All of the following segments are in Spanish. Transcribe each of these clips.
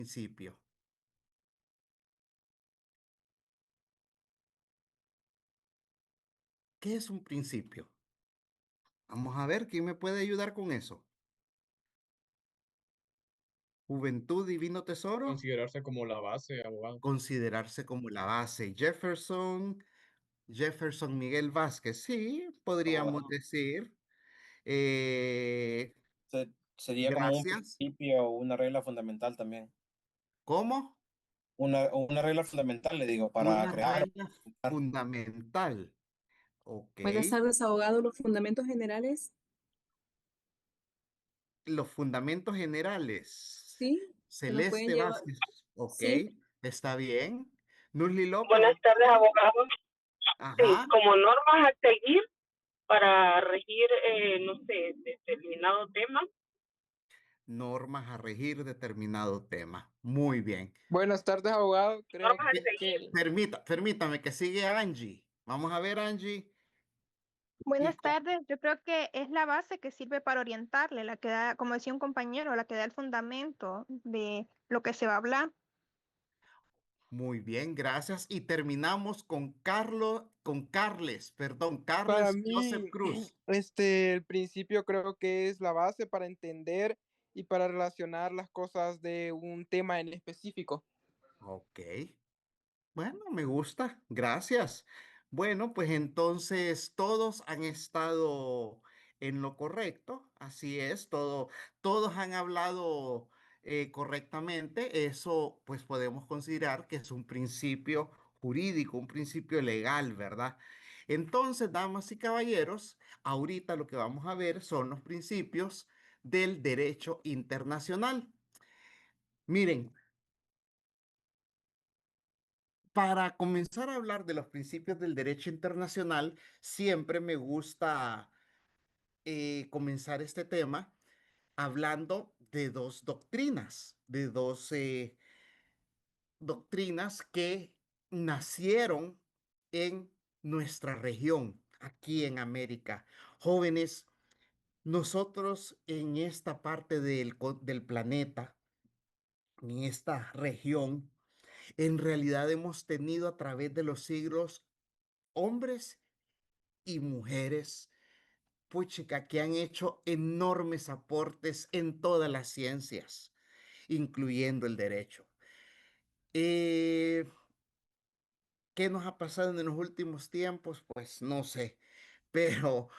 principio. ¿Qué es un principio? Vamos a ver quién me puede ayudar con eso. Juventud, divino tesoro, Considerarse como la base, abogado. considerarse como la base. Jefferson Miguel Vázquez, sí, podríamos Abogado. decir. Eh, Sería como un gracias. principio o una regla fundamental también. ¿Cómo? Una regla fundamental, le digo, para Una crear. regla fundamental. Ok. Buenas tardes, abogado. Los fundamentos generales, Los fundamentos generales. sí, que nos pueden Celeste llevar. Vázquez. Ok, Sí, está bien. Nurli López. Buenas tardes, abogado. Sí, Ajá. como normas a seguir para regir, no sé, determinado tema. Normas a regir determinado tema. Muy bien. Buenas tardes, abogado. Creo Normas a seguir. que Permítame que sigue Angie. Vamos a ver, Angie. Y Buenas tardes, yo creo que es la base que sirve para orientarle, la que da, como decía un compañero, la que da el fundamento de lo que se va a hablar. muy bien, gracias. Y terminamos con para Carles Joseph mí, Cruz. el principio creo que es la base para entender y para relacionar las cosas de un tema en específico. Ok. Bueno, me gusta, gracias. Bueno, pues entonces todos han estado en lo correcto, así es, todos han hablado correctamente. Eso pues podemos considerar que es un principio jurídico, un principio legal, ¿verdad? Entonces, damas y caballeros, ahorita lo que vamos a ver son los principios del derecho internacional. Miren, para comenzar a hablar de los principios del derecho internacional, siempre me gusta comenzar este tema hablando de dos doctrinas, de dos doctrinas que nacieron en nuestra región, aquí en América. Jóvenes, nosotros en esta parte del planeta, en esta región, en realidad hemos tenido a través de los siglos hombres y mujeres, puchica, que han hecho enormes aportes en todas las ciencias, incluyendo el derecho. Eh, ¿Qué nos ha pasado en los últimos tiempos? Pues no sé, pero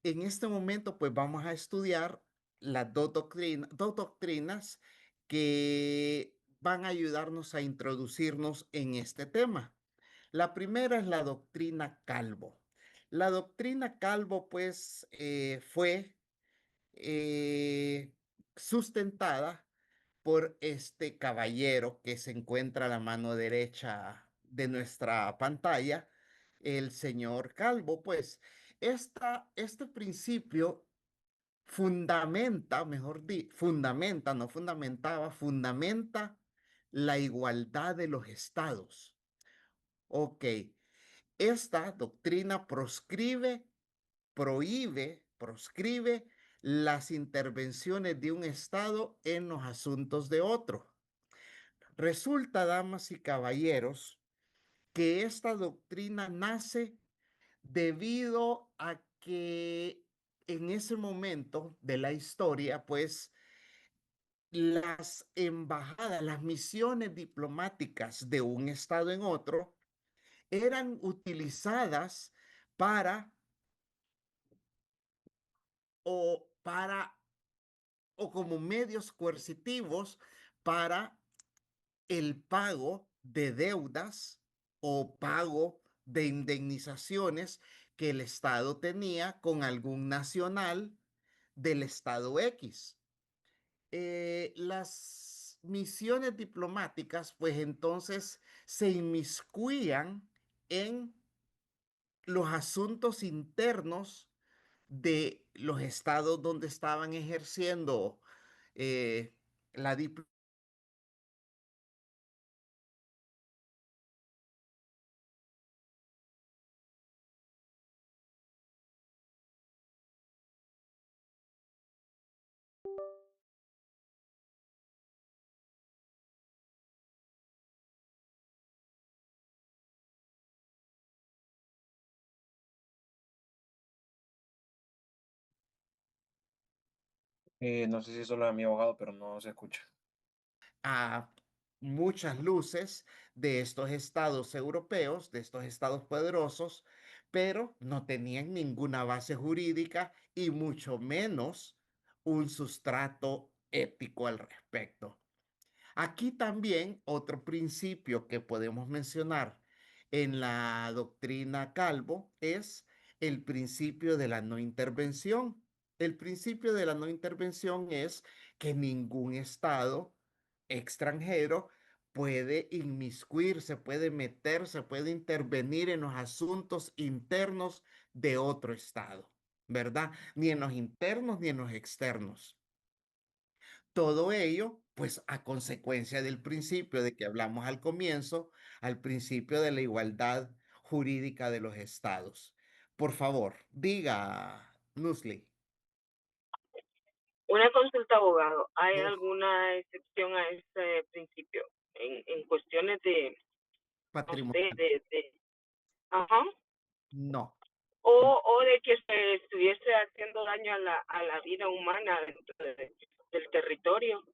en este momento pues vamos a estudiar las dos doctrinas que van a ayudarnos a introducirnos en este tema. La primera es la doctrina Calvo. La doctrina Calvo, pues, fue eh, sustentada por este caballero que se encuentra a la mano derecha de nuestra pantalla, el señor Calvo. Pues, este principio fundamenta, fundamenta, no fundamentaba, fundamenta la igualdad de los estados. Ok. Esta doctrina proscribe las intervenciones de un Estado en los asuntos de otro. Resulta, damas y caballeros, que esta doctrina nace debido a que en ese momento de la historia, pues las embajadas, las misiones diplomáticas de un Estado en otro eran utilizadas para para o como medios coercitivos para el pago de deudas o pago de indemnizaciones que el Estado tenía con algún nacional del Estado X. Las misiones diplomáticas, pues entonces se inmiscuían en los asuntos internos de los estados donde estaban ejerciendo la diplomacia. No sé si es solo a mi abogado, pero no se escucha. A muchas luces de estos estados europeos, de estos estados poderosos, pero no tenían ninguna base jurídica y mucho menos un sustrato ético al respecto. Aquí también otro principio que podemos mencionar en la doctrina Calvo es el principio de la no intervención. El principio de la no intervención es que ningún estado extranjero puede inmiscuirse, puede meterse, puede intervenir en los asuntos internos de otro estado, ¿verdad? Ni en los internos ni en los externos. Todo ello, pues a consecuencia del principio de que hablamos al comienzo, al principio de la igualdad jurídica de los estados. Por favor, diga, Nusli. Una consulta, abogado. ¿Hay Uf, alguna excepción a ese principio en cuestiones de, no sé, patrimonial. ajá, No. o de que se estuviese haciendo daño a la vida humana dentro del territorio?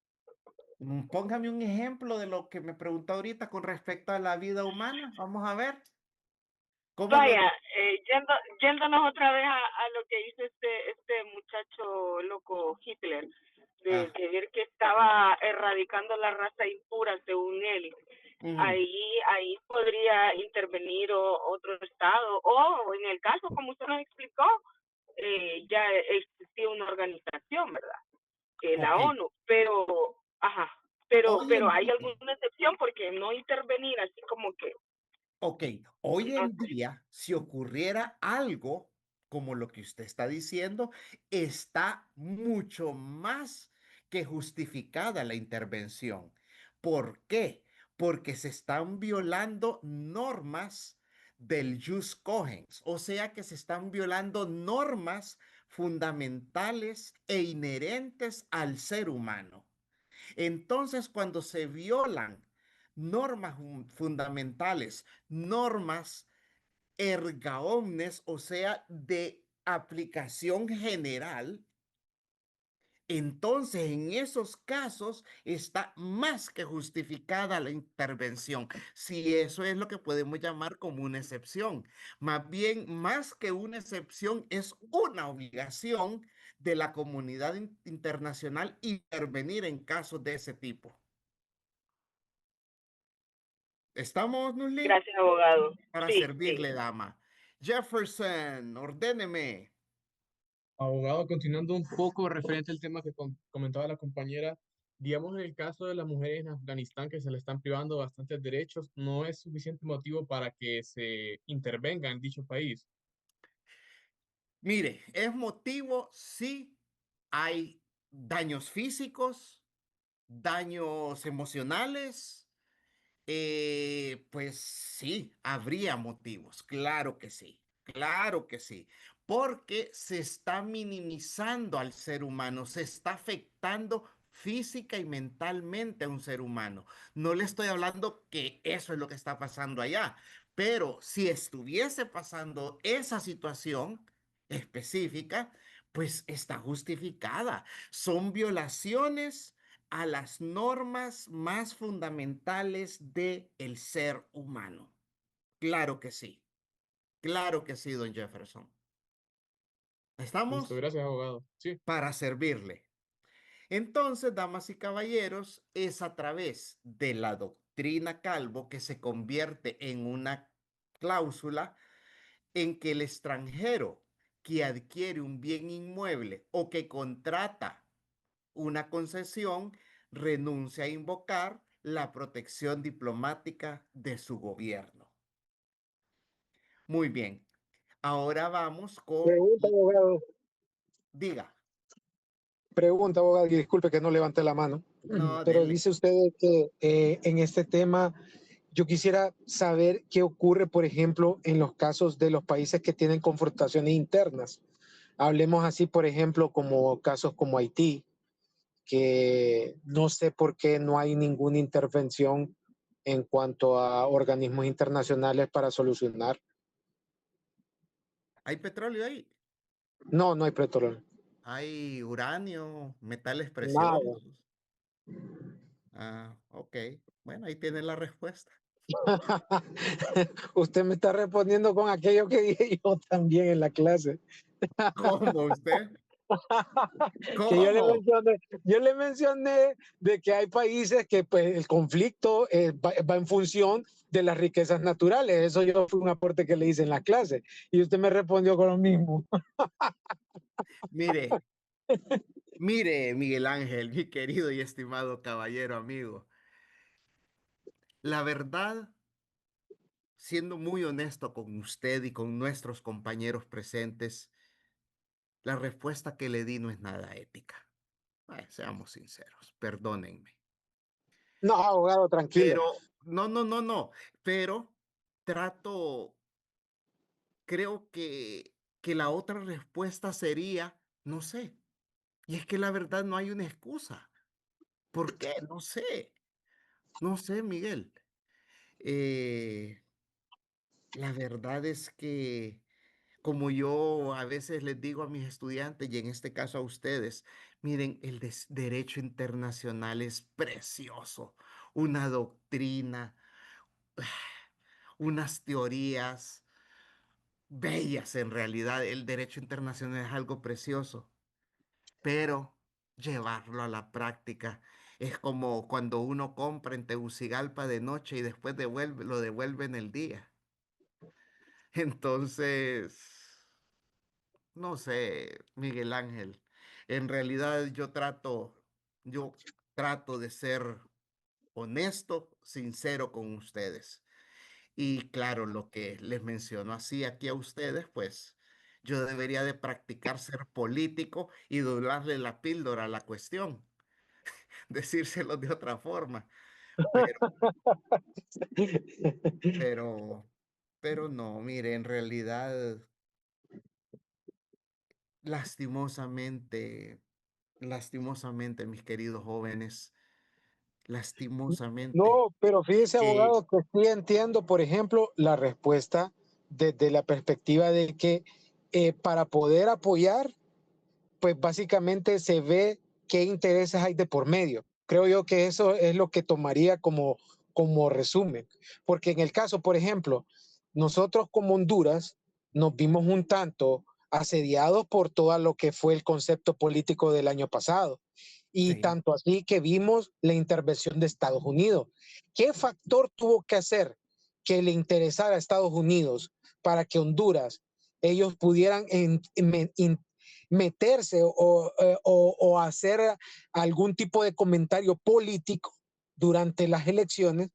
Póngame un ejemplo de lo que me preguntó ahorita con respecto a la vida humana. Vamos a ver. ¿Cómo lo... Vaya, yéndonos otra vez a lo que hizo este muchacho loco Hitler, Ah, de ver que estaba erradicando la raza impura según él. ujú. Ahí podría intervenir otro estado, o en el caso, como usted nos explicó, ya existía una organización, ¿verdad? La Ok. ONU, ajá, Hoy pero en hay día, alguna excepción porque no intervenir así como que, ok, hoy no en sé. día, si ocurriera algo como lo que usted está diciendo, está mucho más que justificada la intervención. ¿Por qué? Porque se están violando normas del jus cogens, o sea que se están violando normas fundamentales e inherentes al ser humano. Entonces, cuando se violan normas fundamentales, normas erga omnes, o sea, de aplicación general, entonces en esos casos está más que justificada la intervención. Si eso es lo que podemos llamar como una excepción. Más bien, más que una excepción, es una obligación de la comunidad internacional intervenir en casos de ese tipo. ¿Estamos, Nulli? Gracias, abogado. Para Sí, sí. servirle, dama. Jefferson, ordéneme. Abogado, continuando un poco referente al tema que comentaba la compañera, digamos en el caso de las mujeres en Afganistán que se le están privando de bastantes derechos, no es suficiente motivo para que se intervenga en dicho país. Mire, es motivo si hay daños físicos, daños emocionales, pues sí, habría motivos, claro que sí, porque se está minimizando al ser humano, se está afectando física y mentalmente a un ser humano. No le estoy hablando que eso es lo que está pasando allá, pero si estuviese pasando esa situación específica, pues está justificada. Son violaciones a las normas más fundamentales del ser humano. Claro que sí, don Jefferson. Listo, ¿Estamos? gracias, abogado. Sí. Para servirle. Entonces, damas y caballeros, es a través de la doctrina Calvo que se convierte en una cláusula en que el extranjero que adquiere un bien inmueble o que contrata una concesión renuncia a invocar la protección diplomática de su gobierno. Muy bien, ahora vamos con... Pregunta, abogado. Diga, Pregunta, abogado, y disculpe que no levanté la mano, no, pero dele. dice usted que en este tema yo quisiera saber qué ocurre, por ejemplo, en los casos de los países que tienen confrontaciones internas. Hablemos así, por ejemplo, como casos como Haití, que no sé por qué no hay ninguna intervención en cuanto a organismos internacionales para solucionar. ¿Hay petróleo ahí? No, no hay petróleo. ¿Hay uranio, metales Nada. preciosos? Ah, ok. Bueno, ahí tiene la respuesta. Usted me está respondiendo con aquello que dije yo también en la clase. ¿Cómo usted? Que ¿Cómo? yo le mencioné de que hay países que pues, el conflicto va en función de las riquezas naturales. Eso yo fue un aporte que le hice en la clase. Y usted me respondió con lo mismo. Mire, mire, Miguel Ángel, mi querido y estimado caballero amigo. La verdad, siendo muy honesto con usted y con nuestros compañeros presentes, la respuesta que le di no es nada ética. Ay, seamos sinceros, perdónenme. No, abogado, tranquilo. Pero, no, pero trato, creo que la otra respuesta sería, no sé. Y es que la verdad no hay una excusa. ¿Por qué? No sé. No sé, Miguel. Eh, la verdad es que, como yo a veces les digo a mis estudiantes y en este caso a ustedes, miren, el derecho internacional es precioso, una doctrina, unas teorías bellas en realidad. El derecho internacional es algo precioso, pero llevarlo a la práctica es como cuando uno compra en Tegucigalpa de noche y después lo devuelve en el día. Entonces, no sé, Miguel Ángel, en realidad yo trato de ser honesto, sincero con ustedes. Y claro, lo que les menciono así aquí a ustedes, pues yo debería de practicar ser político y doblarle la píldora a la cuestión, decírselo de otra forma. Pero, pero, pero no, mire, en realidad, lastimosamente, lastimosamente, mis queridos jóvenes, lastimosamente, No, pero fíjese, que abogado, que sí entiendo, por ejemplo, la respuesta desde la perspectiva de que para poder apoyar, pues básicamente se ve qué intereses hay de por medio. Creo yo que eso es lo que tomaría como resumen. Porque en el caso, por ejemplo, nosotros como Honduras nos vimos un tanto asediados por todo lo que fue el concepto político del año pasado. Y sí, tanto así que vimos la intervención de Estados Unidos. ¿Qué factor tuvo que hacer que le interesara a Estados Unidos para que Honduras, ellos pudieran meterse o hacer algún tipo de comentario político durante las elecciones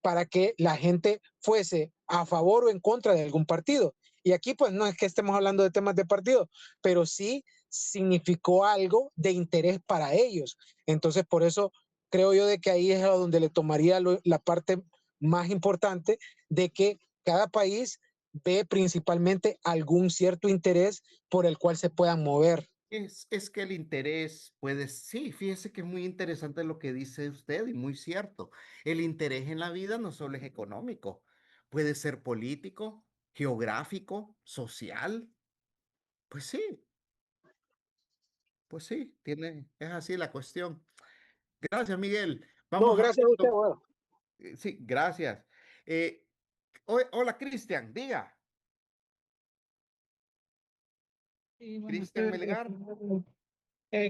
para que la gente fuese a favor o en contra de algún partido? Y aquí pues no es que estemos hablando de temas de partido, pero sí significó algo de interés para ellos. Entonces, por eso creo yo de que ahí es a donde le tomaría la parte más importante de que cada país ve principalmente algún cierto interés por el cual se puedan mover. es que el interés puede, sí, fíjese que es muy interesante lo que dice usted y muy cierto. El interés en la vida no solo es económico, puede ser político, geográfico, social. Pues sí, pues sí, es así la cuestión. Gracias, Miguel. No, Vamos a gracias ver, a usted, bueno. sí, gracias. Eh, hola, Cristian, diga. Sí, buenas Cristian tardes. Melgar.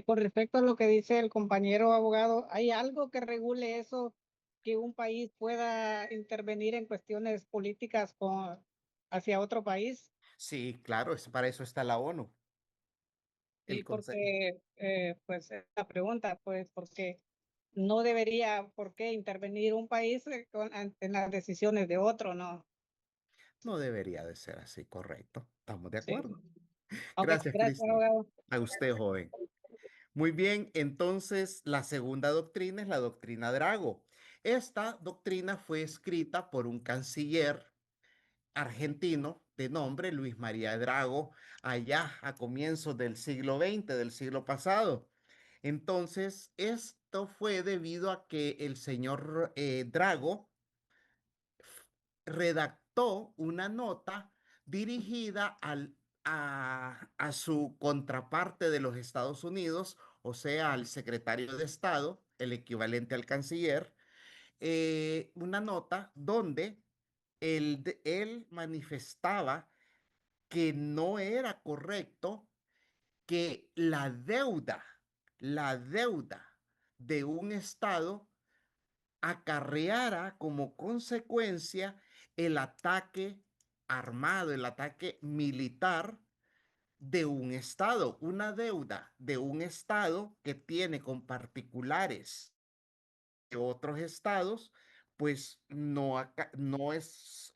Con respecto a lo que dice el compañero abogado, ¿hay algo que regule eso, que un país pueda intervenir en cuestiones políticas hacia otro país? Sí, claro, para eso está la ONU. El Y consejo. porque, pues, la pregunta, pues, porque no debería, ¿por qué intervenir un país en las decisiones de otro, no? No debería de ser así, correcto. Estamos de Sí. acuerdo. Ok, Gracias, gracias, Cristian. abogado. A usted, joven. Muy bien, entonces la segunda doctrina es la doctrina Drago. Esta doctrina fue escrita por un canciller argentino de nombre Luis María Drago allá a comienzos del siglo XX, del siglo pasado. Entonces, esto fue debido a que el señor Drago redactó una nota dirigida a su contraparte de los Estados Unidos, o sea, al secretario de Estado, el equivalente al canciller, una nota donde él manifestaba que no era correcto que la deuda de un Estado acarreara como consecuencia el ataque armado, el ataque militar de un Estado, una deuda de un Estado que tiene con particulares de otros estados, pues no es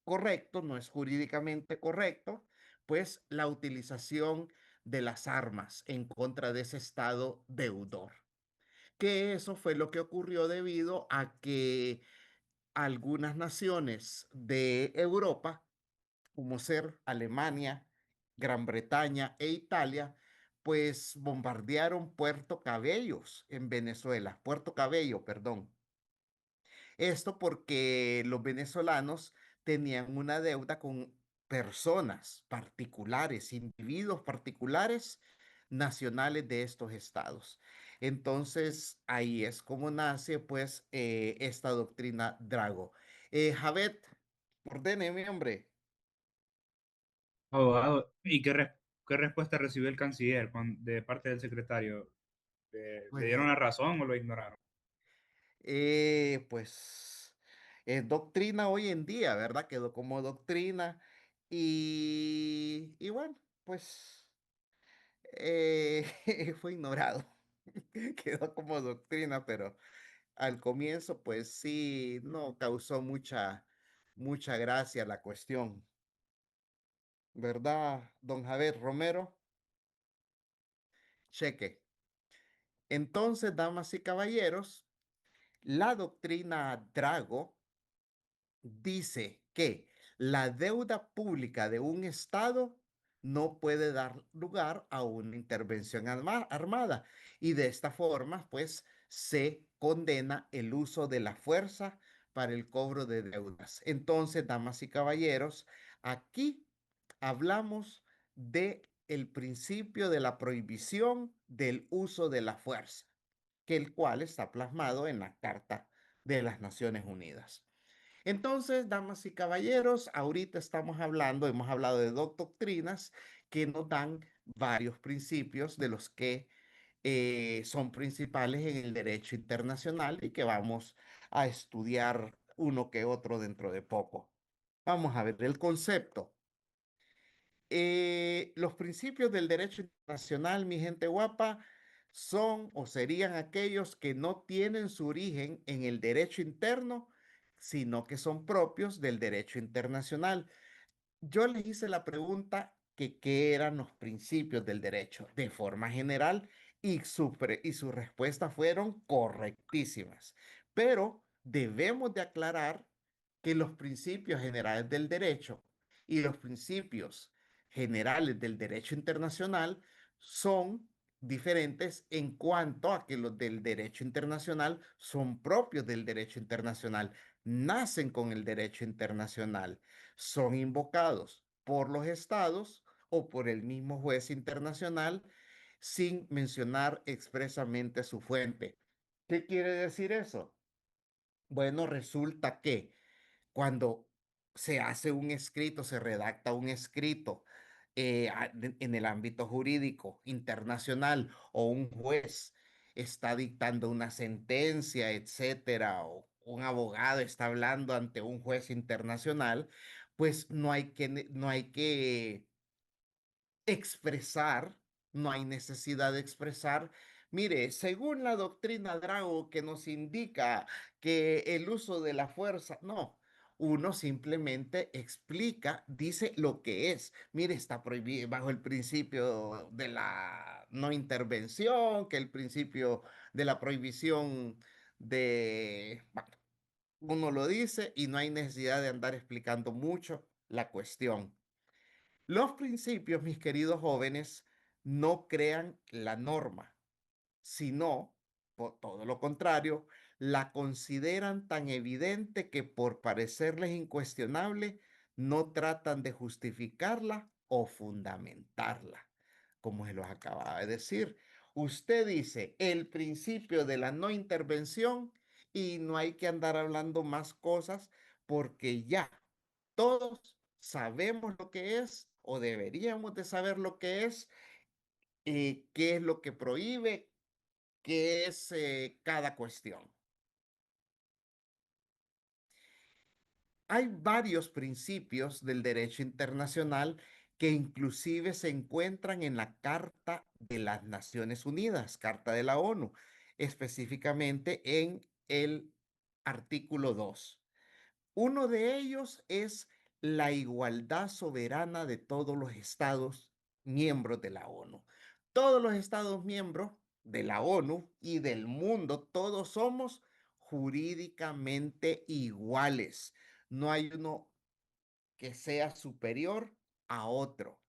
correcto, no es jurídicamente correcto, pues la utilización de las armas en contra de ese estado deudor. Que eso fue lo que ocurrió debido a que algunas naciones de Europa, como ser Alemania, Gran Bretaña e Italia, pues bombardearon Puerto Cabellos en Venezuela, Puerto Cabello, perdón. Esto porque los venezolanos tenían una deuda con personas particulares, individuos particulares nacionales de estos estados. Entonces, ahí es como nace pues esta doctrina Drago. Javed, ordéneme, hombre. Abogado, ¿y qué respuesta recibió el canciller de parte del secretario? ¿Le Pues dieron la razón o lo ignoraron? pues es doctrina hoy en día, ¿verdad? Quedó como doctrina y bueno, pues fue ignorado. Quedó como doctrina, pero al comienzo, pues sí, no causó mucha gracia la cuestión, ¿verdad, don Javier Romero? Cheque. Entonces, damas y caballeros, la doctrina Drago dice que la deuda pública de un Estado no puede dar lugar a una intervención armada y de esta forma, pues, se condena el uso de la fuerza para el cobro de deudas. Entonces, damas y caballeros, aquí hablamos de el principio de la prohibición del uso de la fuerza, que el cual está plasmado en la Carta de las Naciones Unidas. Entonces, damas y caballeros, ahorita hemos hablado de dos doctrinas que nos dan varios principios de los que son principales en el derecho internacional y que vamos a estudiar uno que otro dentro de poco. Vamos a ver el concepto. Los principios del derecho internacional, mi gente guapa, son o serían aquellos que no tienen su origen en el derecho interno, sino que son propios del derecho internacional. Yo les hice la pregunta que qué eran los principios del derecho de forma general y sus respuestas fueron correctísimas. Pero debemos de aclarar que los principios generales del derecho y los principios generales del derecho internacional son diferentes en cuanto a que los del derecho internacional son propios del derecho internacional, nacen con el derecho internacional, son invocados por los estados o por el mismo juez internacional sin mencionar expresamente su fuente. ¿Qué quiere decir eso? Bueno, resulta que cuando se hace un escrito, se redacta un escrito en el ámbito jurídico internacional o un juez está dictando una sentencia, etcétera, o un abogado está hablando ante un juez internacional, pues no hay que expresar, no hay necesidad de expresar. Mire, según la doctrina Drago que nos indica que el uso de la fuerza, no, uno simplemente explica, dice lo que es. Mire, está prohibido bajo el principio de la no intervención, que el principio de la prohibición de, bueno, uno lo dice y no hay necesidad de andar explicando mucho la cuestión. Los principios, mis queridos jóvenes, no crean la norma, sino, por todo lo contrario, la consideran tan evidente que por parecerles incuestionable, no tratan de justificarla o fundamentarla, como se los acababa de decir. Usted dice el principio de la no intervención y no hay que andar hablando más cosas porque ya todos sabemos lo que es o deberíamos de saber lo que es, qué es lo que prohíbe, qué es cada cuestión. Hay varios principios del derecho internacional que inclusive se encuentran en la Carta de las Naciones Unidas, Carta de la ONU, específicamente en el artículo 2. Uno de ellos es la igualdad soberana de todos los estados miembros de la ONU. Todos los estados miembros de la ONU y del mundo, todos somos jurídicamente iguales. No hay uno que sea superior a otro.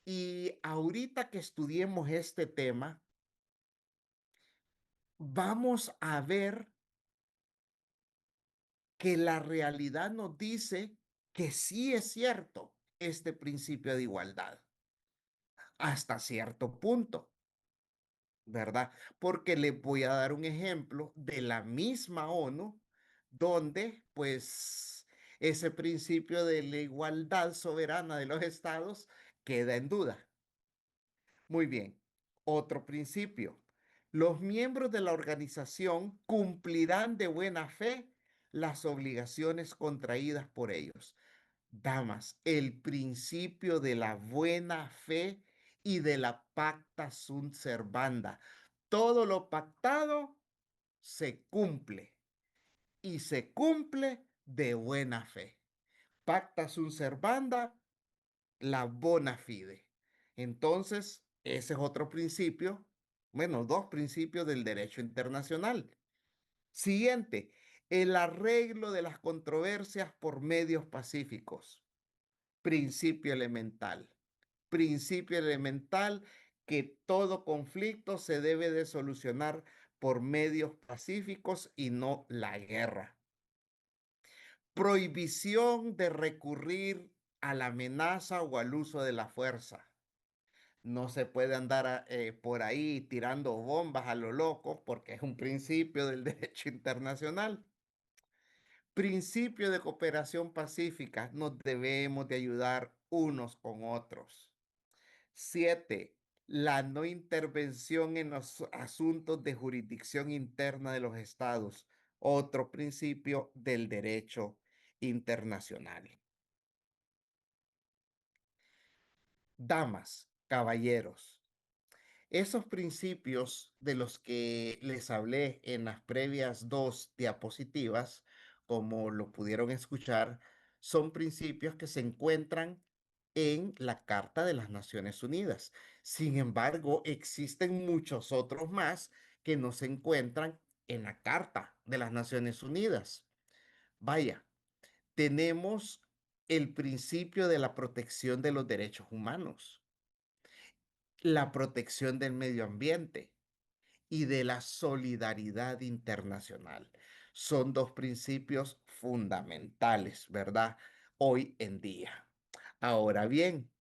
Y ahorita que estudiemos este tema, vamos a ver que la realidad nos dice que sí es cierto este principio de igualdad hasta cierto punto, ¿verdad? Porque les voy a dar un ejemplo de la misma ONU donde pues ese principio de la igualdad soberana de los estados queda en duda. Muy bien. Otro principio. Los miembros de la organización cumplirán de buena fe las obligaciones contraídas por ellos. Damas, el principio de la buena fe y de la pacta sunt servanda. Todo lo pactado se cumple y se cumple de buena fe. Pacta sunt servanda, la bona fide. Entonces, ese es otro principio, bueno, dos principios del derecho internacional. Siguiente, el arreglo de las controversias por medios pacíficos. Principio elemental. Principio elemental que todo conflicto se debe de solucionar por medios pacíficos y no la guerra. Prohibición de recurrir a la amenaza o al uso de la fuerza. No se puede andar por ahí tirando bombas a lo loco porque es un principio del derecho internacional. Principio de cooperación pacífica. Nos debemos de ayudar unos con otros. 7. La no intervención en los asuntos de jurisdicción interna de los estados. Otro principio del derecho internacional. Damas, caballeros, esos principios de los que les hablé en las previas dos diapositivas, como lo pudieron escuchar, son principios que se encuentran en la Carta de las Naciones Unidas. Sin embargo, existen muchos otros más que no se encuentran en la Carta de las Naciones Unidas. Vaya, tenemos el principio de la protección de los derechos humanos, la protección del medio ambiente y de la solidaridad internacional. Son dos principios fundamentales, ¿verdad? Hoy en día. Ahora bien,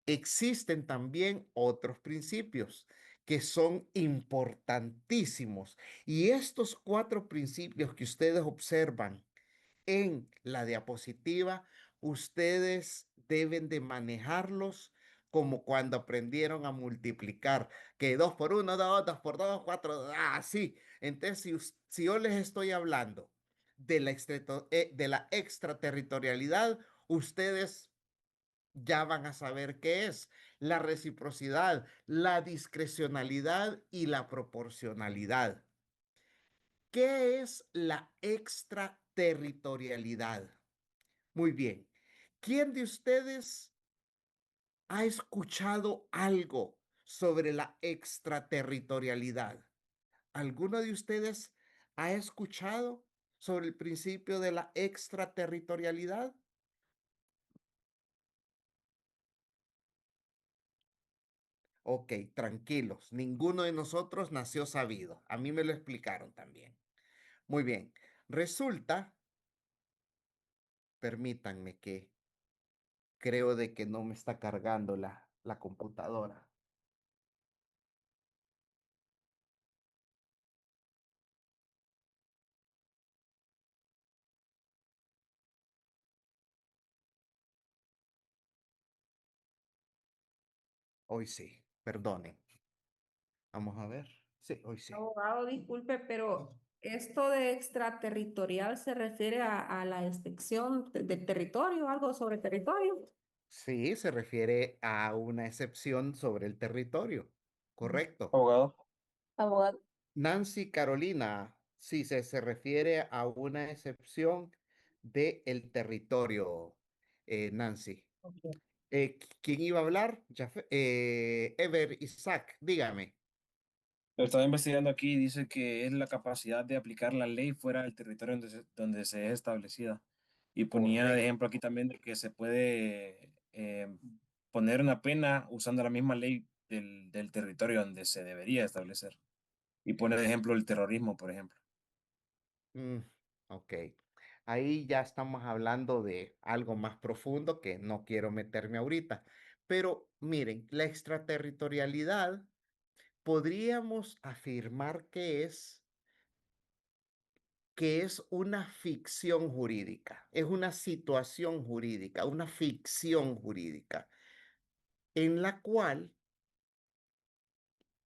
existen también otros principios que son importantísimos. Y estos cuatro principios que ustedes observan en la diapositiva, ustedes deben de manejarlos como cuando aprendieron a multiplicar, que 2 por 1, 2, 2 por 2, 4, así. Entonces, si yo les estoy hablando de la extraterritorialidad, ustedes ya van a saber qué es la reciprocidad, la discrecionalidad y la proporcionalidad. ¿Qué es la extraterritorialidad? Muy bien. ¿Quién de ustedes ha escuchado algo sobre la extraterritorialidad? ¿Alguno de ustedes ha escuchado sobre el principio de la extraterritorialidad? Ok, tranquilos. Ninguno de nosotros nació sabido. A mí me lo explicaron también. Muy bien. Resulta Permítanme que creo de que no me está cargando la computadora. Hoy sí, perdonen. Vamos a ver. Sí, hoy sí. Abogado, disculpe, pero esto de extraterritorial se refiere a la extensión del territorio, algo sobre territorio. Sí, se refiere a una excepción sobre el territorio. Correcto. Abogado. Abogado. Nancy Carolina, sí, se refiere a una excepción del territorio, Nancy. ¿Quién iba a hablar? Ever Isaac, dígame. Estaba investigando aquí y dice que es la capacidad de aplicar la ley fuera del territorio donde se es establecida. Y ponía de Correcto. ejemplo aquí también de que se puede poner una pena usando la misma ley del territorio donde se debería establecer. Y pone de ejemplo el terrorismo, por ejemplo. Ok. Ahí ya estamos hablando de algo más profundo que no quiero meterme ahorita. Pero miren, la extraterritorialidad podríamos afirmar que es una ficción jurídica, es una situación jurídica, una ficción jurídica, en la cual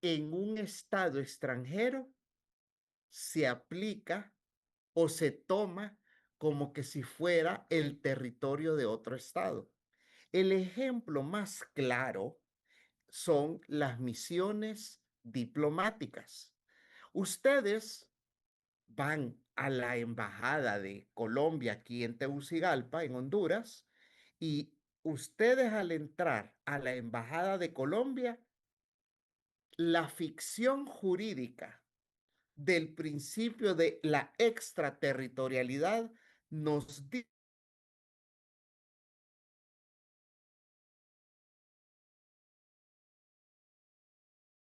en un estado extranjero se aplica o se toma como que si fuera el territorio de otro estado. El ejemplo más claro son las misiones diplomáticas. Ustedes van a la embajada de Colombia aquí en Tegucigalpa, en Honduras, y ustedes al entrar a la embajada de Colombia, la ficción jurídica del principio de la extraterritorialidad nos dice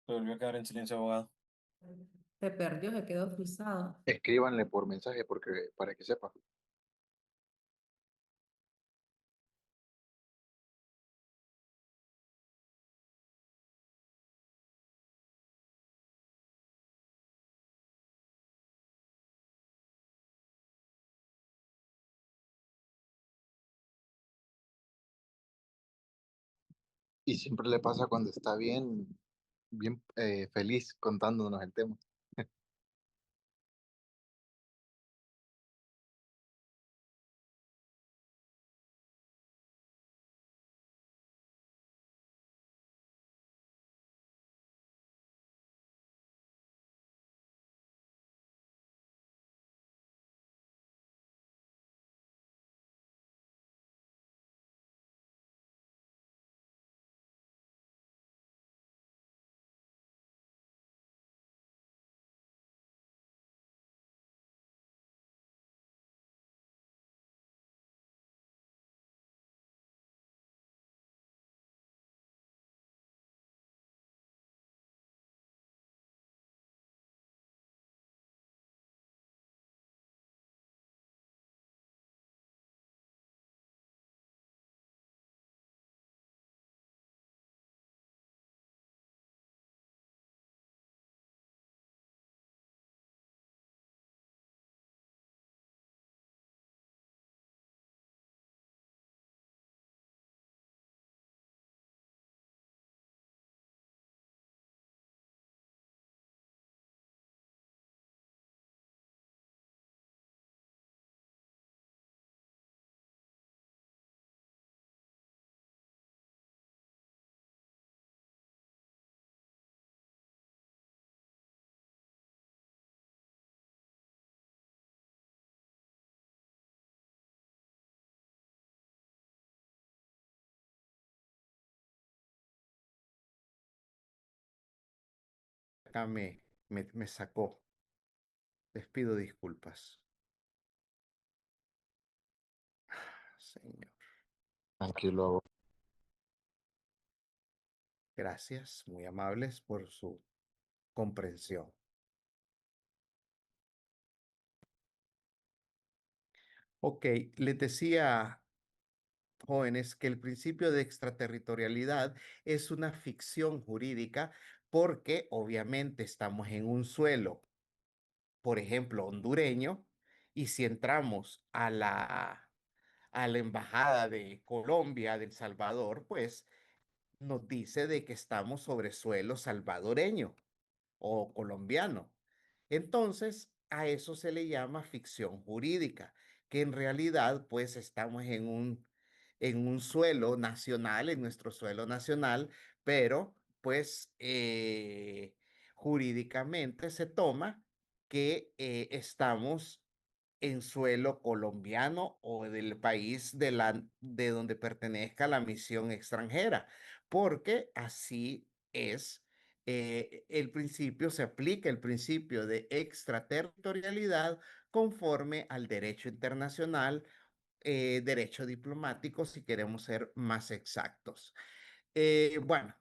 Se volvió a quedar en silencio, abogado. Se perdió, se quedó frisado. Escríbanle por mensaje porque, para que sepa. Y siempre le pasa cuando está bien feliz contándonos el tema. acá me sacó. Les pido disculpas. Señor, Tranquilo. gracias, muy amables por su comprensión. Ok, les decía, jóvenes, que el principio de extraterritorialidad es una ficción jurídica porque obviamente estamos en un suelo, por ejemplo, hondureño, y si entramos a la embajada de Colombia, de El Salvador, pues nos dice de que estamos sobre suelo salvadoreño o colombiano. Entonces, a eso se le llama ficción jurídica, que en realidad pues estamos en un suelo nacional, en nuestro suelo nacional, pero pues jurídicamente se toma que estamos en suelo colombiano o del país de donde pertenezca la misión extranjera, porque así es el principio, se aplica el principio de extraterritorialidad conforme al derecho internacional, derecho diplomático, si queremos ser más exactos. Bueno,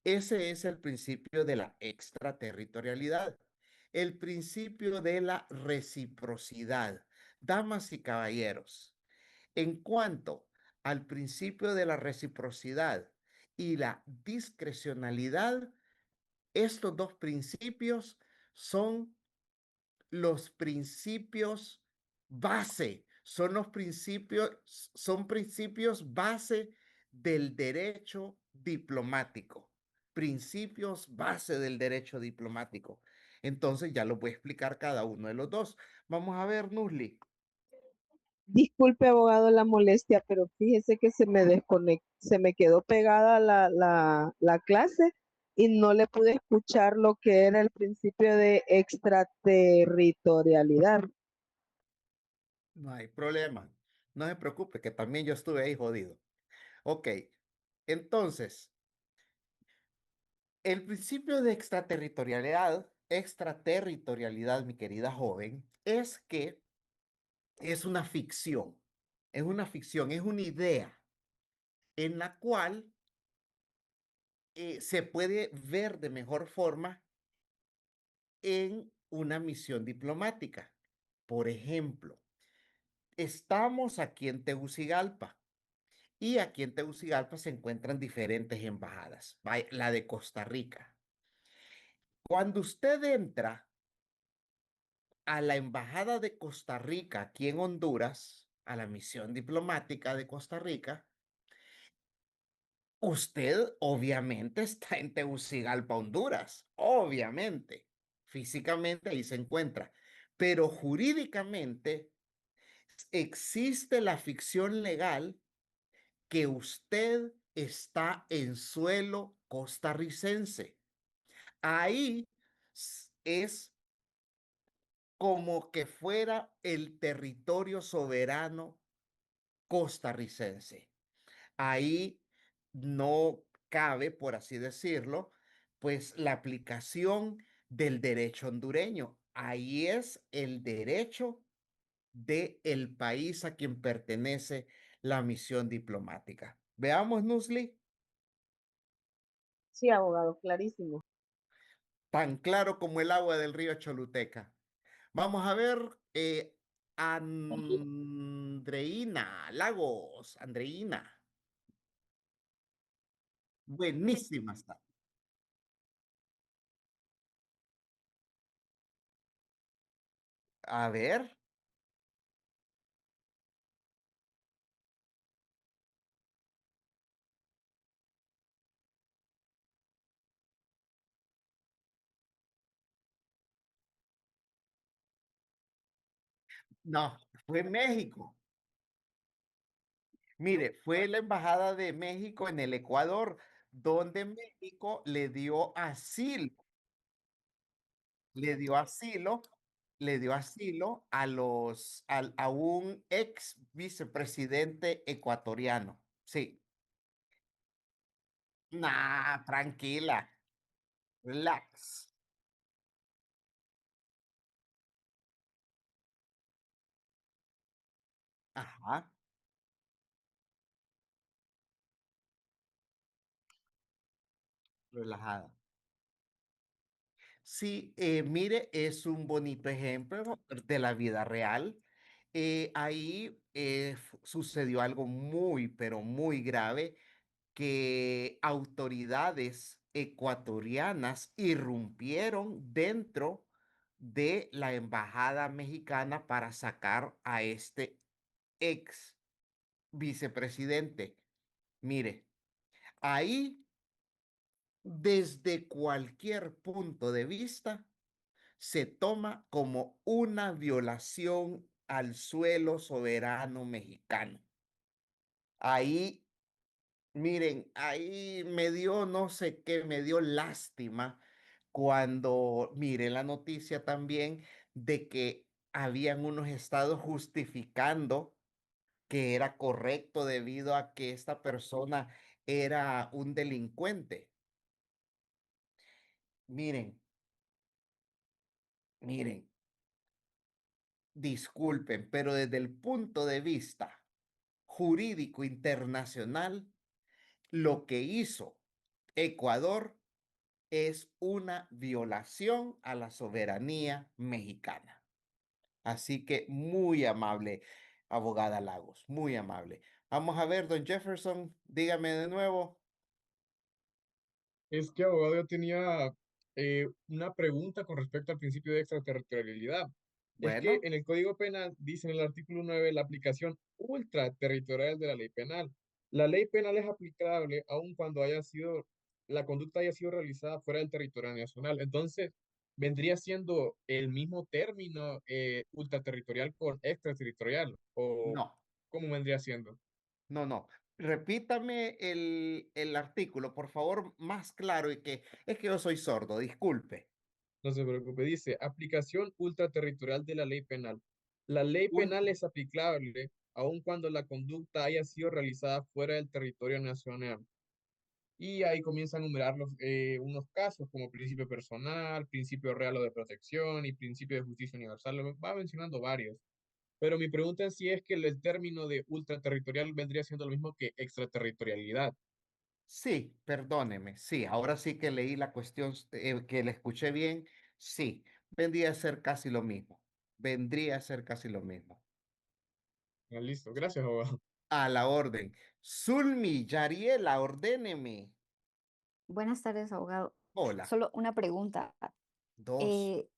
ese es el principio de la extraterritorialidad. El principio de la reciprocidad. Damas y caballeros, en cuanto al principio de la reciprocidad y la discrecionalidad, estos dos principios son los principios base, son principios base del derecho diplomático, principios base del derecho diplomático. Entonces ya lo voy a explicar cada uno de los dos. Vamos a ver, Nusli. Disculpe, abogado, la molestia, pero fíjese que se me quedó pegada la clase y no le pude escuchar lo que era el principio de extraterritorialidad. No hay problema. No se preocupe, que también yo estuve ahí jodido. Ok, entonces, el principio de extraterritorialidad, mi querida joven, es que es una ficción, es una idea en la cual se puede ver de mejor forma en una misión diplomática. Por ejemplo, estamos aquí en Tegucigalpa y aquí en Tegucigalpa se encuentran diferentes embajadas. La de Costa Rica. Cuando usted entra a la embajada de Costa Rica aquí en Honduras, a la misión diplomática de Costa Rica, usted obviamente está en Tegucigalpa, Honduras, obviamente. Físicamente ahí se encuentra, pero jurídicamente existe la ficción legal que usted está en suelo costarricense. Ahí es como que fuera el territorio soberano costarricense. Ahí no cabe, por así decirlo, pues la aplicación del derecho hondureño. Ahí es el derecho del país a quien pertenece la misión diplomática. Veamos, Nusli, Sí, abogado, clarísimo. tan claro como el agua del río Choluteca. Vamos a ver, Andreina Lagos, Andreina. Buenísima está. A ver, no, fue México. Mire, fue la Embajada de México en el Ecuador, donde México le dio asilo, le dio asilo a un ex vicepresidente ecuatoriano. Sí, nah, tranquila, relax. Ajá, relajada. Sí, mire, es un bonito ejemplo de la vida real. Ahí sucedió algo muy, pero muy grave, que autoridades ecuatorianas irrumpieron dentro de la embajada mexicana para sacar a este ex vicepresidente. Mire, ahí, desde cualquier punto de vista, se toma como una violación al suelo soberano mexicano. Ahí, miren, ahí me dio no sé qué, me dio lástima cuando miré la noticia también de que habían unos estados justificando que era correcto debido a que esta persona era un delincuente. Miren, miren, disculpen, pero desde el punto de vista jurídico internacional, lo que hizo Ecuador es una violación a la soberanía mexicana. Así que muy amable, abogada Lagos, muy amable. Vamos a ver, don Jefferson, dígame de nuevo. Es que, abogado, yo tenía una pregunta con respecto al principio de extraterritorialidad. Es que Bueno, en el Código Penal dice en el artículo 9 la aplicación ultraterritorial de la ley penal. La ley penal es aplicable aun cuando la conducta haya sido realizada fuera del territorio nacional. Entonces, ¿vendría siendo el mismo término ultraterritorial con extraterritorial? ¿O no, cómo vendría siendo? no, no. Repítame el artículo, por favor, más claro y que es que yo soy sordo, disculpe. No se preocupe, dice aplicación ultraterritorial de la ley penal. La ley Ul- penal es aplicable aun cuando la conducta haya sido realizada fuera del territorio nacional. Y ahí comienza a enumerar unos casos como principio personal, principio real o de protección y principio de justicia universal. Va mencionando varios. Pero mi pregunta en sí es que el término de ultraterritorial vendría siendo lo mismo que extraterritorialidad. Sí, perdóneme, sí, ahora sí que leí la cuestión, que la escuché bien, sí, vendría a ser casi lo mismo, vendría a ser casi lo mismo. Ah, listo, gracias, abogado. A la orden. Zulmi, Yariela, ordéneme. Buenas tardes, abogado. Hola, Solo una pregunta. dos. Eh,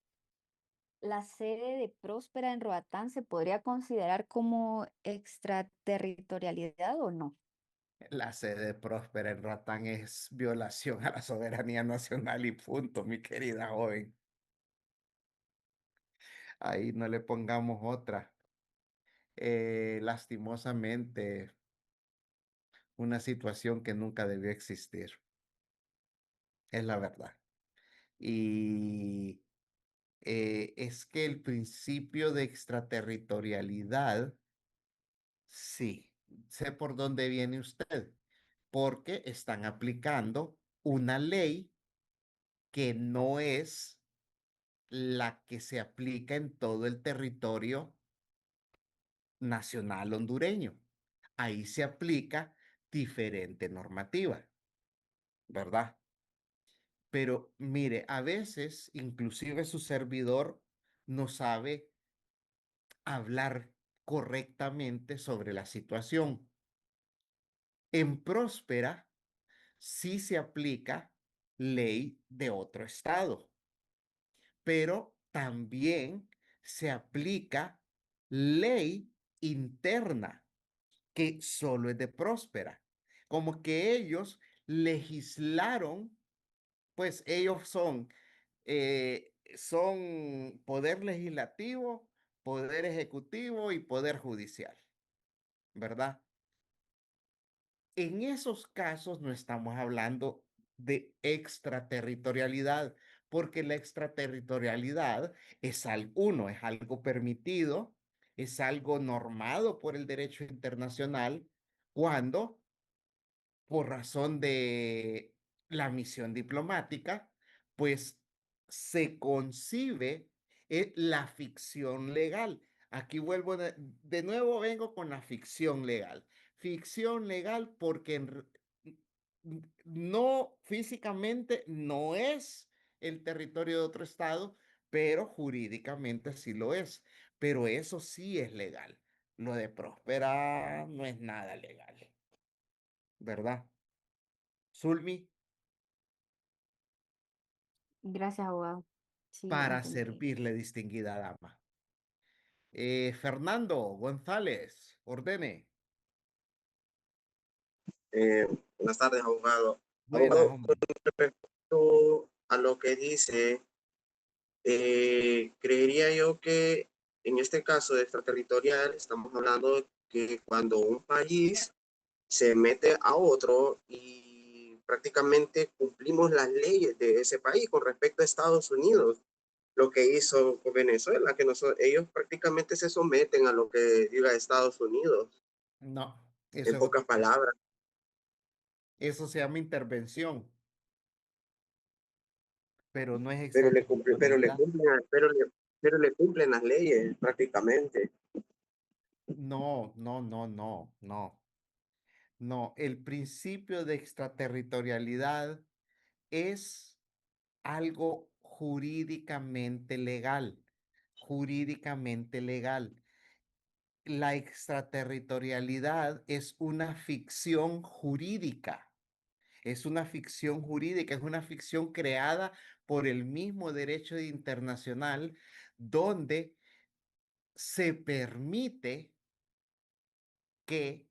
¿La sede de Próspera en Roatán se podría considerar como extraterritorialidad o no? La sede próspera en Ratán es violación a la soberanía nacional y punto, mi querida joven. Ahí no le pongamos otra. Lastimosamente, una situación que nunca debió existir, es la verdad. Y es que el principio de extraterritorialidad, sí, sé por dónde viene usted, porque están aplicando una ley que no es la que se aplica en todo el territorio nacional hondureño. Ahí se aplica diferente normativa, ¿verdad? Pero mire, a veces inclusive su servidor no sabe hablar correctamente sobre la situación. En Próspera sí se aplica ley de otro estado, pero también se aplica ley interna que solo es de Próspera. Como que ellos legislaron, pues ellos son poder legislativo, poder ejecutivo y poder judicial, ¿verdad? En esos casos no estamos hablando de extraterritorialidad, porque la extraterritorialidad es uno, es algo permitido, es algo normado por el derecho internacional cuando, por razón de la misión diplomática, pues se concibe la ficción legal. Aquí vuelvo de nuevo, vengo con la ficción legal. Ficción legal porque no físicamente no es el territorio de otro estado, pero jurídicamente sí lo es. pero eso sí es legal. Lo de próspera no es nada legal, ¿verdad? Zulmi, Gracias, abogado. Sí, ya para entendí. servirle, distinguida dama. Fernando González, ordene. Buenas tardes, abogado. Buenas, Abogado, con hombre. respecto a lo que dice, creería yo que en este caso de extraterritorial estamos hablando de que cuando un país se mete a otro y prácticamente cumplimos las leyes de ese país con respecto a Estados Unidos, lo que hizo con Venezuela, que ellos prácticamente se someten a lo que diga Estados Unidos, No, eso en es otra pocas cosa. palabras. Eso se llama intervención, pero no es pero le cumplen, extraterritorialidad. pero le cumplen las leyes prácticamente. No, no, no, no, no. No, el principio de extraterritorialidad es algo jurídicamente legal, jurídicamente legal. La extraterritorialidad es una ficción jurídica, es una ficción jurídica, es una ficción creada por el mismo derecho internacional donde se permite que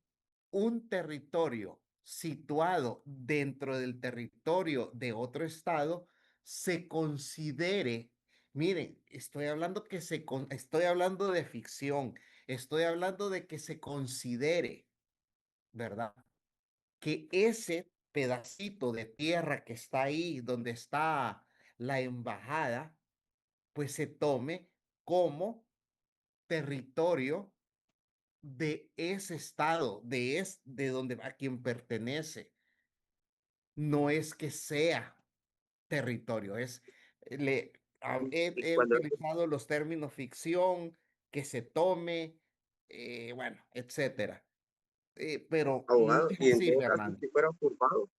un territorio situado dentro del territorio de otro estado se considere, miren, estoy hablando de ficción, estoy hablando de que se considere, ¿verdad? Que ese pedacito de tierra que está ahí, donde está la embajada, pues se tome como territorio de ese estado, de donde a quien pertenece. No es que sea territorio, Y he cuando, utilizado los términos ficción, que se tome, bueno, etcétera. Pero no abogado, es y en así, todo caso, Fernando. si fuera usurpado,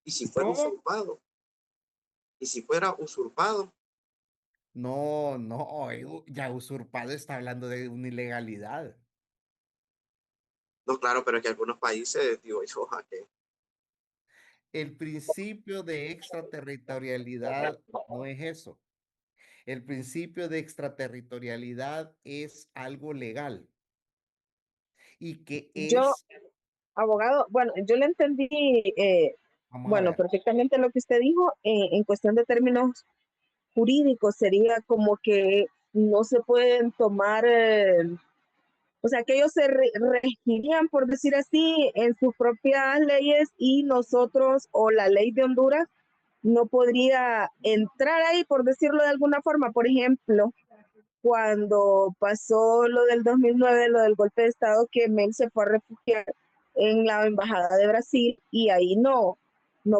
y si fuera ¿Cómo? usurpado, y si fuera usurpado, No, no, ya usurpado está hablando de una ilegalidad. no, claro, pero es que algunos países, digo yo, ¿a qué? El principio de extraterritorialidad no es eso. El principio de extraterritorialidad es algo legal y que Yo, es, abogado, bueno, yo le entendí, vamos a bueno, ver, perfectamente lo que usted dijo, en cuestión de términos jurídicos, sería como que no se pueden tomar, o sea, que ellos se regirían, por decir así, en sus propias leyes y nosotros o la ley de Honduras no podría entrar ahí, por decirlo de alguna forma. Por ejemplo, cuando pasó lo del 2009, lo del golpe de Estado, que Mel se fue a refugiar en la Embajada de Brasil y ahí no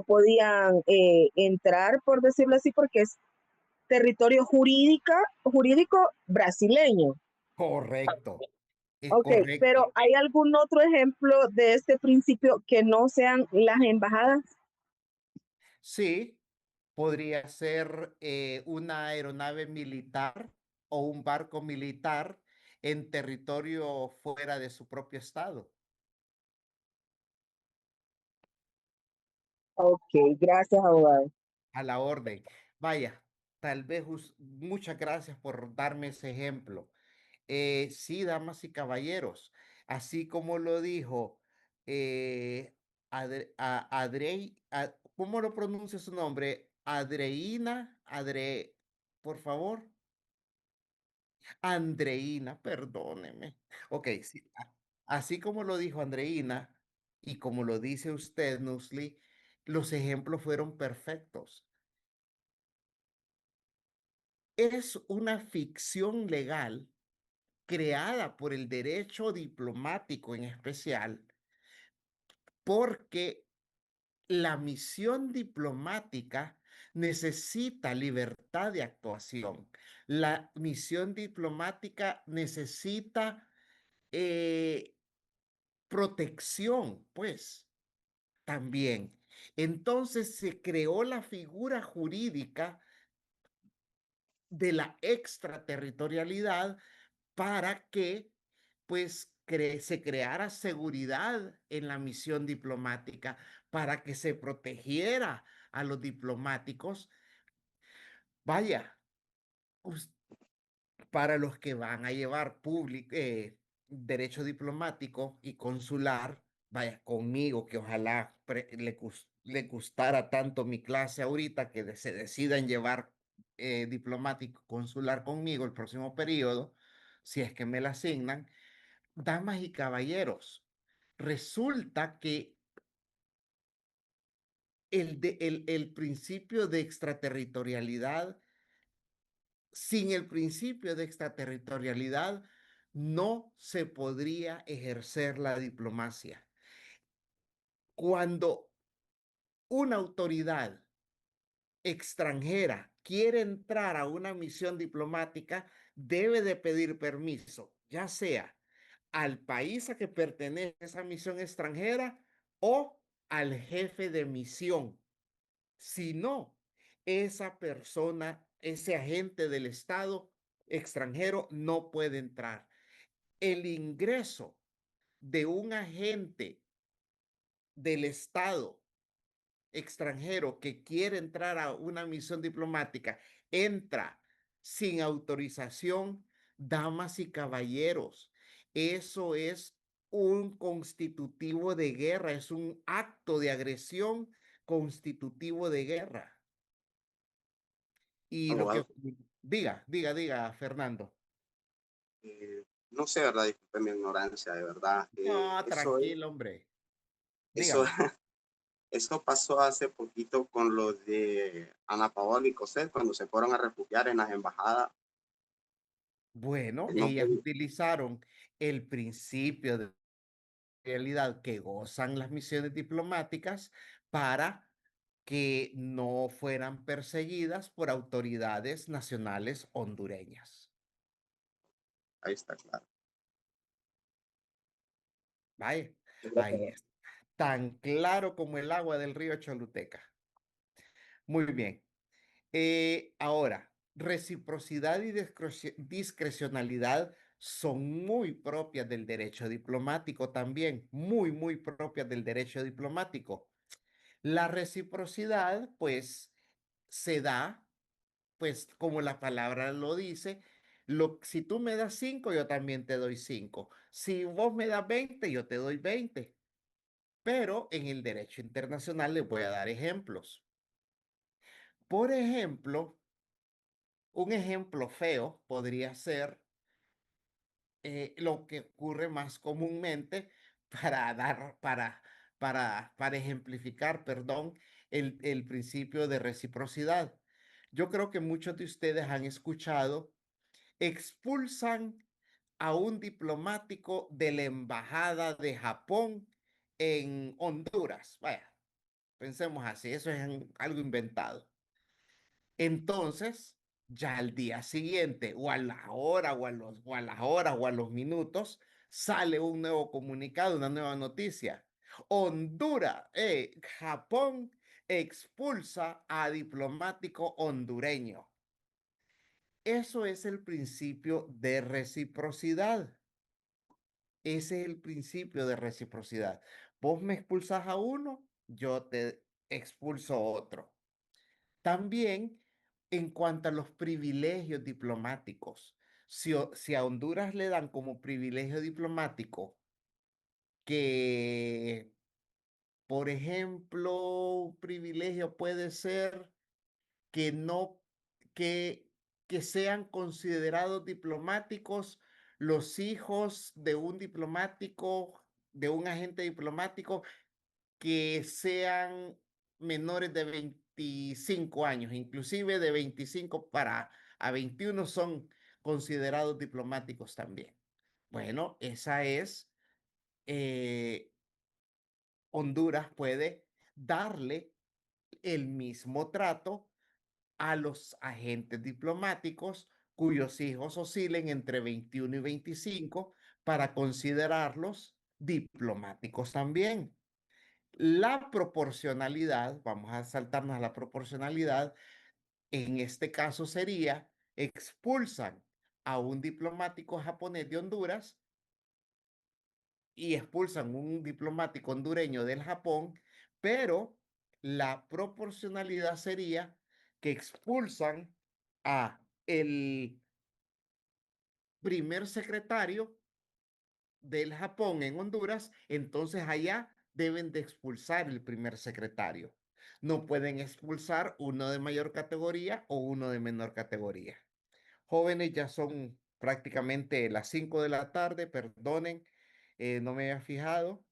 podían entrar, por decirlo así, porque es territorio jurídico brasileño. correcto, es Ok, correcto. pero ¿hay algún otro ejemplo de este principio que no sean las embajadas? Sí, podría ser una aeronave militar o un barco militar en territorio fuera de su propio estado. Ok, gracias, abogado. A la orden. Vaya, tal vez muchas gracias por darme ese ejemplo. Sí, damas y caballeros, así como lo dijo ¿cómo lo pronuncia su nombre? Por favor. Andreina, perdóneme. Ok, sí, así como lo dijo Andreina y como lo dice usted, Nusli, los ejemplos fueron perfectos. Es una ficción legal creada por el derecho diplomático en especial, porque la misión diplomática necesita libertad de actuación. La misión diplomática necesita eh, protección, pues, también. Entonces se creó la figura jurídica de la extraterritorialidad para que pues se creara seguridad en la misión diplomática, para que se protegiera a los diplomáticos. Vaya, para los que van a llevar derecho diplomático y consular, vaya conmigo, que ojalá le gustara tanto mi clase ahorita que se decidan llevar diplomático consular conmigo el próximo periodo, si es que me la asignan. Damas y caballeros, resulta que el principio de extraterritorialidad, sin el principio de extraterritorialidad, no se podría ejercer la diplomacia. Cuando una autoridad extranjera quiere entrar a una misión diplomática, debe de pedir permiso, ya sea al país a que pertenece esa misión extranjera o al jefe de misión. Si no, esa persona, ese agente del Estado extranjero no puede entrar. El ingreso de un agente del Estado extranjero que quiere entrar a una misión diplomática entra sin autorización. Damas y caballeros, eso es un constitutivo de guerra, es un acto de agresión constitutivo de guerra. Y lo que... Diga, Fernando. No sé, ¿verdad? Disculpe mi ignorancia, de verdad. No, tranquilo, hombre. Eso, Dígame. eso pasó hace poquito con los de Ana Paola y Cosette cuando se fueron a refugiar en las embajadas. Bueno, No ellas podía- utilizaron el principio de realidad que gozan las misiones diplomáticas para que no fueran perseguidas por autoridades nacionales hondureñas. Ahí está claro. Vaya, ahí es tan claro como el agua del río Choluteca. Muy bien. Ahora, reciprocidad y discrecionalidad son muy propias del derecho diplomático también, muy propias del derecho diplomático. La reciprocidad, pues, se da, pues, como la palabra lo dice, si tú me das 5, yo también te doy 5. Si vos me das 20, yo te doy 20. Pero en el derecho internacional les voy a dar ejemplos. Por ejemplo, un ejemplo feo podría ser lo que ocurre más comúnmente para ejemplificar, perdón, el principio de reciprocidad. Yo creo que muchos de ustedes han escuchado, expulsan a un diplomático de la embajada de Japón en Honduras. Vaya, pensemos así, eso es algo inventado. Entonces, ya al día siguiente, o a la hora, o a las horas, o a los minutos, sale un nuevo comunicado, una nueva noticia. Honduras, Japón expulsa a diplomático hondureño. Eso es el principio de reciprocidad. Ese es el principio de reciprocidad. Vos me expulsas a uno, yo te expulso a otro. También en cuanto a los privilegios diplomáticos, si a Honduras le dan como privilegio diplomático que, por ejemplo, un privilegio puede ser que no, que, que sean considerados diplomáticos los hijos de un diplomático, de un agente diplomático que sean menores de 25 años, inclusive de 25 a 21 son considerados diplomáticos también. Bueno, esa es, Honduras puede darle el mismo trato a los agentes diplomáticos cuyos hijos oscilen entre 21 y 25 para considerarlos diplomáticos también. La proporcionalidad, vamos a saltarnos a la proporcionalidad, en este caso sería, expulsan a un diplomático japonés de Honduras y expulsan un diplomático hondureño del Japón, pero la proporcionalidad sería que expulsan a el primer secretario del Japón en Honduras, entonces allá deben de expulsar el primer secretario. No pueden expulsar uno de mayor categoría o uno de menor categoría. Jóvenes, ya son prácticamente las 5 de la tarde, perdonen, no me había fijado,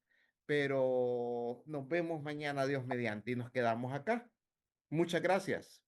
pero nos vemos mañana, Dios mediante, y nos quedamos acá. Muchas gracias.